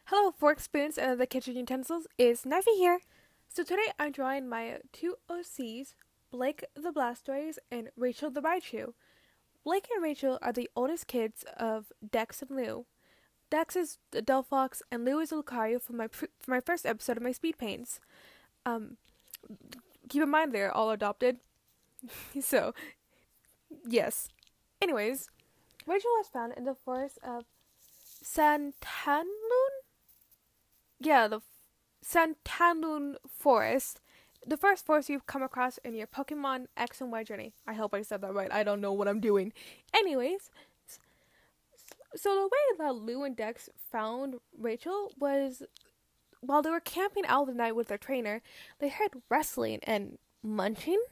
Hello, fork, spoons, and other kitchen utensils. It's Neffy here. So today I'm drawing my two OCs, Blake the Blastoise and Rachel the Raichu. Blake and Rachel are the oldest kids of Dex and Lou. Dex is the Delphox and Lou is a Lucario from my first episode of my speed paints. Um, Keep in mind they're all adopted. So, yes. Anyways, Rachel was found in the forest of Santanloon? Yeah, the Santanloon Forest, the first forest you've come across in your Pokemon X and Y journey. I hope I said that right. I don't know what I'm doing. Anyways, so the way that Lou and Dex found Rachel was while they were camping out the night with their trainer, they heard wrestling and munching.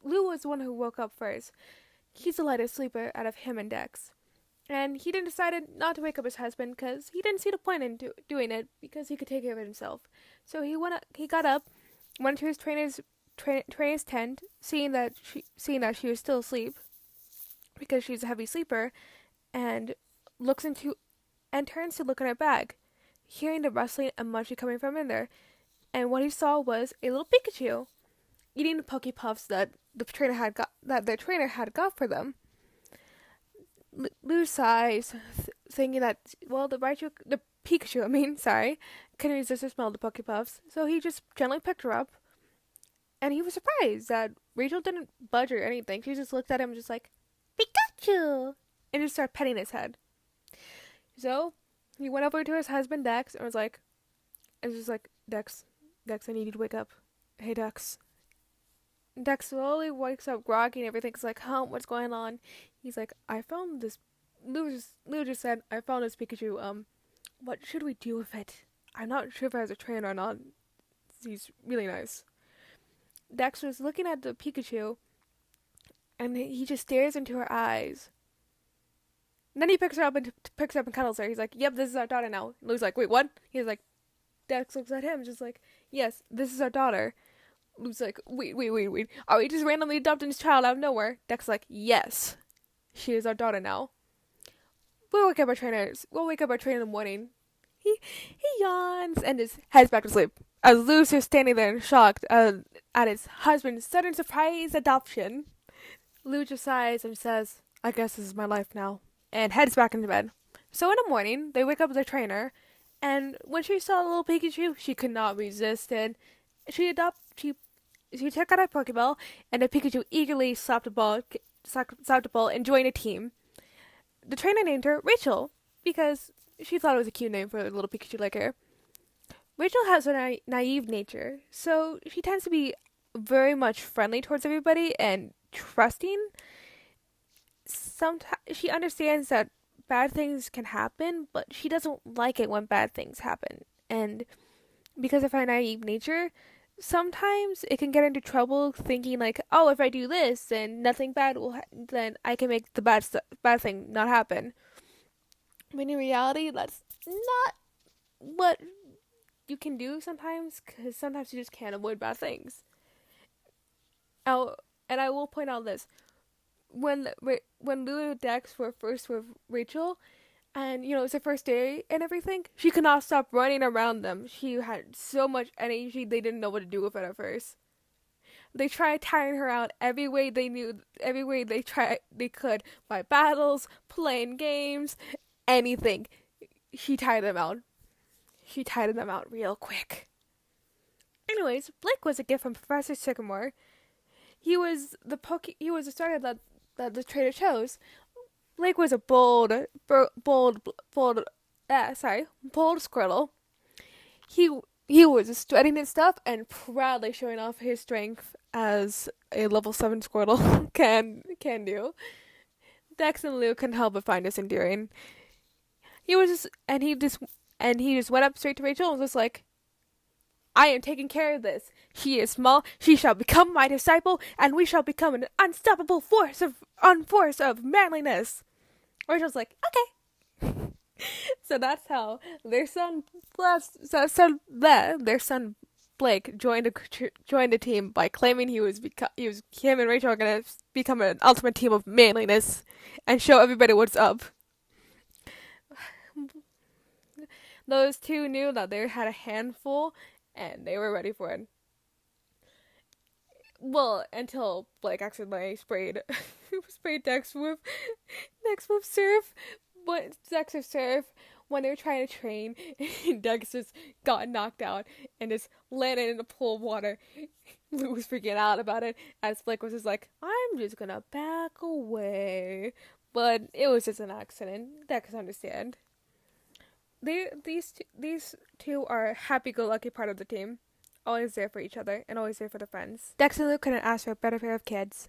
Lou was the one who woke up first. He's the lightest sleeper out of him and Dex. And he decided not to wake up his husband because he didn't see the point in doing it because he could take care of it himself. So he got up, went to his trainer's tent, seeing that she was still asleep because she's a heavy sleeper, and turns to look in her bag, hearing the rustling and munching coming from in there. And what he saw was a little Pikachu eating the Poke Puffs that their trainer had got for them. Lou sighs, thinking that, well, the Pikachu, couldn't resist the smell of the Poke Puffs, so he just gently picked her up, and he was surprised that Rachel didn't budge or anything. She just looked at him just like, Pikachu! And just started petting his head. So, he went over to his husband, Dex, and was just like, Dex, I need you to wake up. Hey, Dex. Dex slowly wakes up groggy and everything's like, huh, what's going on? He's like, I found this. Lou just said, I found this Pikachu. What should we do with it? I'm not sure if it has a trainer or not. He's really nice. Dex was looking at the Pikachu, and he just stares into her eyes. And then he picks her up and cuddles her. He's like, yep, this is our daughter now. Lou's like, wait, what? He's like, Dex looks at him, just like, yes, this is our daughter. Lou's like, wait. Are we just randomly adopting this child out of nowhere? Dex like, yes. She is our daughter now. We'll wake up our trainer in the morning. He yawns and just heads back to sleep. As Lou's just standing there in shock at his husband's sudden surprise adoption. Lou just sighs and says, I guess this is my life now. And heads back into bed. So in the morning, they wake up their trainer. And when she saw the little Pikachu, she could not resist it. She took out her Pokeball, and the Pikachu eagerly slapped the ball and joined a team. The trainer named her Rachel because she thought it was a cute name for a little Pikachu like her. Rachel has a naive nature, so she tends to be very much friendly towards everybody and trusting. Sometimes she understands that bad things can happen, but she doesn't like it when bad things happen. And because of her naive nature, sometimes it can get into trouble thinking like, oh, if I do this, then nothing bad then I can make the bad thing not happen. When in reality, that's not what you can do sometimes, because sometimes you just can't avoid bad things. Oh, and I will point out this: when Lulu and Dex were first with Rachel, and it's her first day and everything, she could not stop running around them. She had so much energy, they didn't know what to do with it at first. They tried tiring her out every way they could, by battles, playing games, anything. She tired them out. She tired them out real quick. Anyways, Blake was a gift from Professor Sycamore. He was the starter that the trader chose. Blake was a bold Squirtle. He was strutting his stuff and proudly showing off his strength as a level 7 Squirtle can do. Dex and Lou couldn't help but find this endearing. He just went up straight to Rachel and was like, I am taking care of this. She is small, she shall become my disciple, and we shall become an unstoppable force of manliness. Rachel's like, okay. So that's how their son Blake joined the team by claiming him and Rachel are gonna become an ultimate team of manliness and show everybody what's up. Those two knew that they had a handful, and they were ready for it. Well, until Blake accidentally sprayed Dex with surf, but Dex with surf when they were trying to train, and Dex just got knocked out and just landed in a pool of water. Lou was freaking out about it, as Blake was just like, "I'm just gonna back away," but it was just an accident. Dex understand. These two are happy-go-lucky part of the team, always there for each other and always there for their friends. Dex and Luke couldn't ask for a better pair of kids.